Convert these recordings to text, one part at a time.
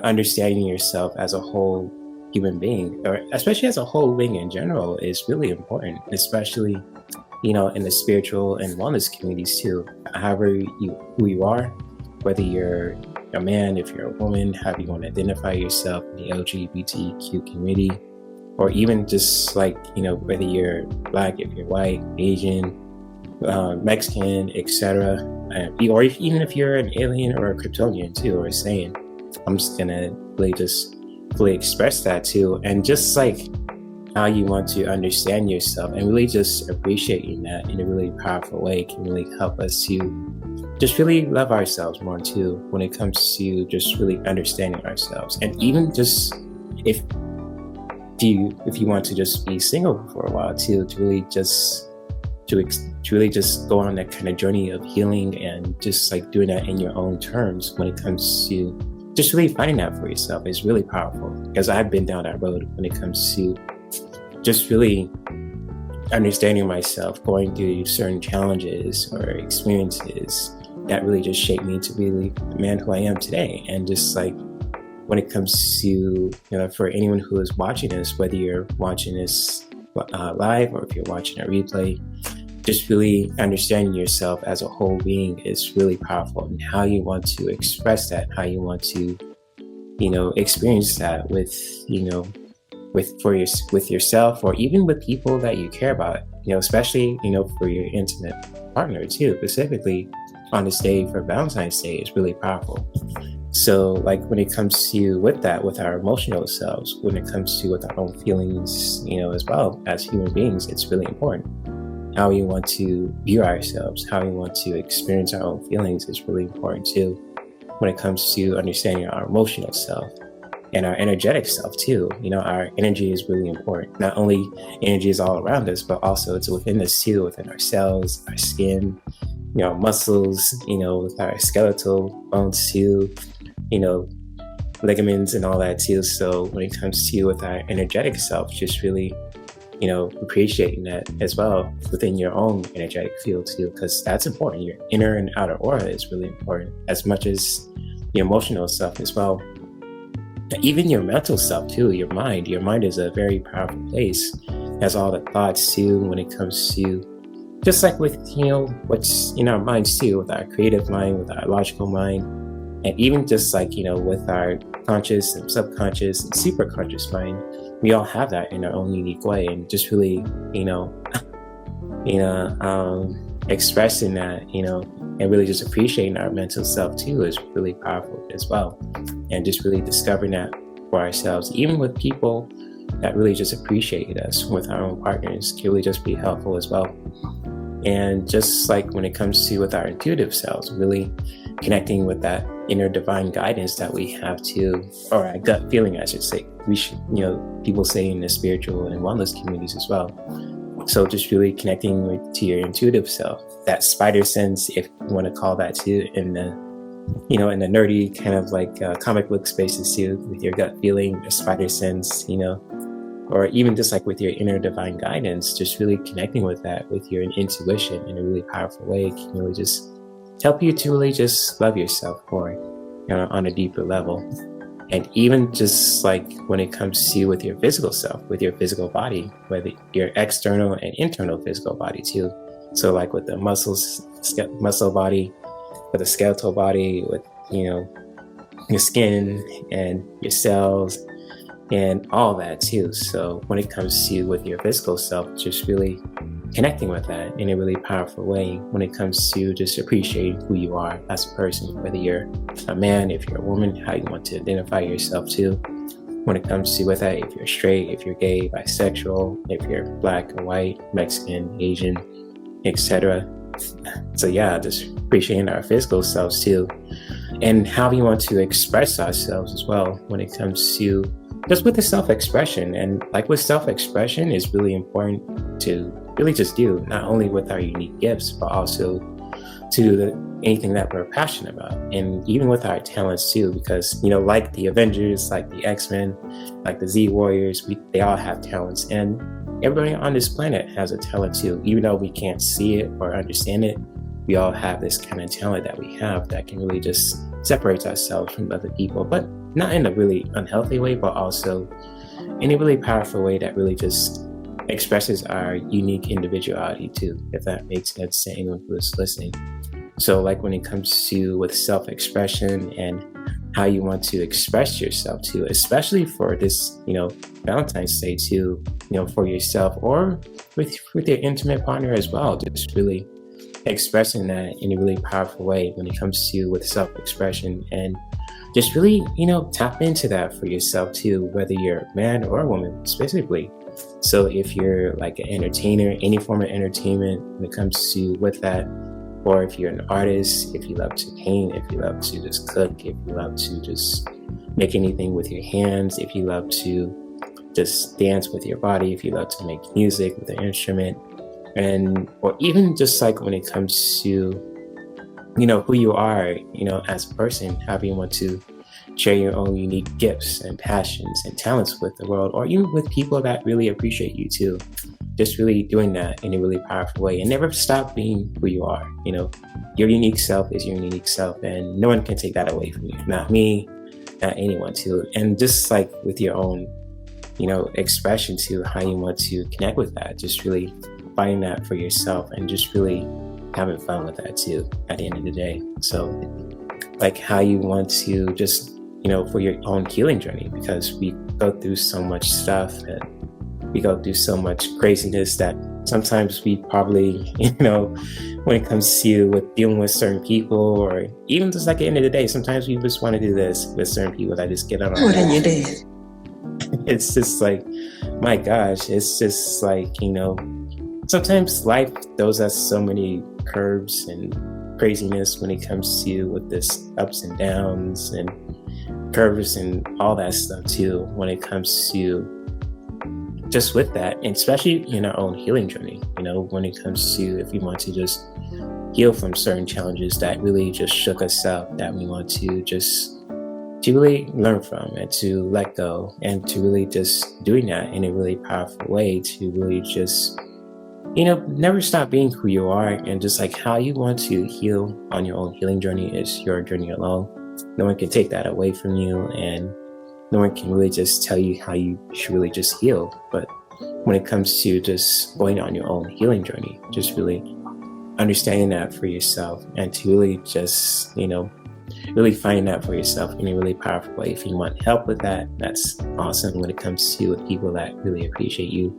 understanding yourself as a whole human being, or especially as a whole being in general, is really important, especially, in the spiritual and wellness communities too. However who you are, whether you're a man, if you're a woman, how you want to identify yourself in the LGBTQ community, or even just like, whether you're Black, if you're white, Asian, Mexican, etc. Or even if you're an alien or a Kryptonian too, or a Saiyan. I'm just gonna really just fully express that too, and just like how you want to understand yourself and really just appreciating that in a really powerful way can really help us to just really love ourselves more too, when it comes to just really understanding ourselves. And even just if you want to just be single for a while too, to really just go on that kind of journey of healing, and just like doing that in your own terms when it comes to just really finding that for yourself is really powerful, because I've been down that road when it comes to just really understanding myself, going through certain challenges or experiences that really just shaped me to be the man who I am today. And just like when it comes to, for anyone who is watching this, whether you're watching this live or if you're watching a replay, just really understanding yourself as a whole being is really powerful, and how you want to express that, how you want to, experience that with yourself, or even with people that you care about, especially, for your intimate partner too, specifically on this day for Valentine's Day is really powerful. So like when it comes to with our emotional selves, when it comes to with our own feelings, as well as human beings, it's really important. How we want to view ourselves, how we want to experience our own feelings is really important too, when it comes to understanding our emotional self and our energetic self too. Our energy is really important. Not only energy is all around us, but also it's within us too, within our cells, our skin, muscles, with our skeletal bones too, ligaments and all that too. So when it comes to with our energetic self, just really, appreciating that as well within your own energetic field too, because that's important. Your inner and outer aura is really important, as much as your emotional self as well. Even your mental self too, your mind. Your mind is a very powerful place. It has all the thoughts too, when it comes to just like with, what's in our minds too, with our creative mind, with our logical mind, and even just like, with our conscious and subconscious and superconscious mind. We all have that in our own unique way, and just really, expressing that, and really just appreciating our mental self too is really powerful as well. And just really discovering that for ourselves, even with people that really just appreciate us, with our own partners, can really just be helpful as well. And just like when it comes to with our intuitive selves, really connecting with that inner divine guidance that we have too, or a gut feeling, I should say. We should, people say in the spiritual and wellness communities as well. So just really connecting to your intuitive self, that spider sense, if you want to call that too, in the, in the nerdy kind of like comic book spaces too, with your gut feeling, the spider sense, or even just like with your inner divine guidance, just really connecting with that, with your intuition in a really powerful way, can really just help you to really just love yourself more, on a deeper level. And even just like when it comes to with your physical self, with your physical body, whether your external and internal physical body too. So like with the muscle body, with the skeletal body, with, your skin and your cells and all that too. So when it comes to with your physical self, just really connecting with that in a really powerful way when it comes to just appreciating who you are as a person, whether you're a man, if you're a woman, how you want to identify yourself too. When it comes to with that, if you're straight, if you're gay, bisexual, if you're Black or white, Mexican, Asian, etc. So yeah, just appreciating our physical selves too, and how we want to express ourselves as well when it comes to just with the self-expression. And like with self-expression is really important to really just do, not only with our unique gifts, but also to do anything that we're passionate about, and even with our talents too, because like the Avengers, like the X-Men, like the Z Warriors, they all have talents, and everybody on this planet has a talent too. Even though we can't see it or understand it, we all have this kind of talent that we have that can really just separate ourselves from other people. But not in a really unhealthy way, but also in a really powerful way that really just expresses our unique individuality too, if that makes sense to anyone who is listening. So like when it comes to with self-expression and how you want to express yourself too, especially for this, Valentine's Day too, for yourself or with your intimate partner as well, just really expressing that in a really powerful way when it comes to with self-expression, and just really, tap into that for yourself too, whether you're a man or a woman specifically. So if you're like an entertainer, any form of entertainment when it comes to with that, or if you're an artist, if you love to paint, if you love to just cook, if you love to just make anything with your hands, if you love to just dance with your body, if you love to make music with an instrument, or even just like when it comes to, who you are, as a person, how you want to share your own unique gifts and passions and talents with the world, or even with people that really appreciate you too. Just really doing that in a really powerful way, and never stop being who you are. Your unique self is your unique self, and no one can take that away from you. Not me, not anyone too. And just like with your own, expression to how you want to connect with that, just really finding that for yourself and just really having fun with that too at the end of the day. So like how you want to just, for your own healing journey, because we go through so much stuff and we go through so much craziness that sometimes we probably, when it comes to with dealing with certain people, or even just like at the end of the day, sometimes we just want to do this with certain people that just get on our nerves. It's just like, my gosh, it's just like, sometimes life throws us so many curves and craziness when it comes to with this ups and downs and curves and all that stuff too, when it comes to just with that, and especially in our own healing journey, when it comes to if we want to just heal from certain challenges that really just shook us up, that we want to just to really learn from and to let go, and to really just doing that in a really powerful way, to really just, never stop being who you are, and just like how you want to heal on your own healing journey is your journey alone. No one can take that away from you, and no one can really just tell you how you should really just heal. But when it comes to just going on your own healing journey, just really understanding that for yourself, and to really just, really finding that for yourself in a really powerful way. If you want help with that, that's awesome when it comes to people that really appreciate you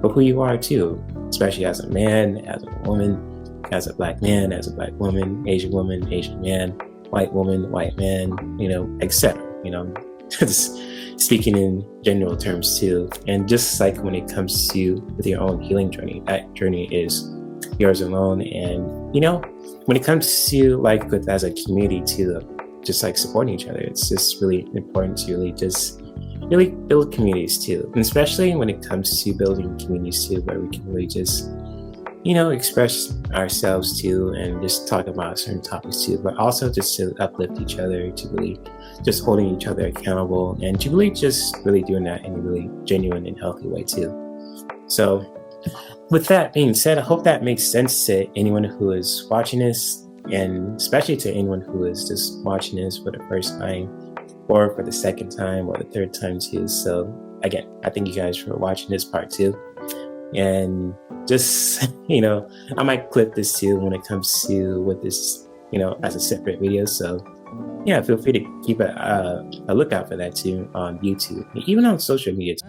for who you are too, especially as a man, as a woman, as a black man, as a black woman, Asian man, white woman, white man, etc. Just speaking in general terms too. And just like when it comes to with your own healing journey, that journey is yours alone. And when it comes to like with as a community too, just like supporting each other, it's just really important to really build communities too, and especially when it comes to building communities too, where we can really just express ourselves too, and just talk about certain topics too, but also just to uplift each other, to really just holding each other accountable, and to really just really doing that in a really genuine and healthy way too. So with that being said, I hope that makes sense to anyone who is watching this, and especially to anyone who is just watching this for the first time, or for the second time, or the third time too. So again, I thank you guys for watching this part too. And just, I might clip this too when it comes to with this, as a separate video. So yeah, feel free to keep a lookout for that too on YouTube, even on social media too.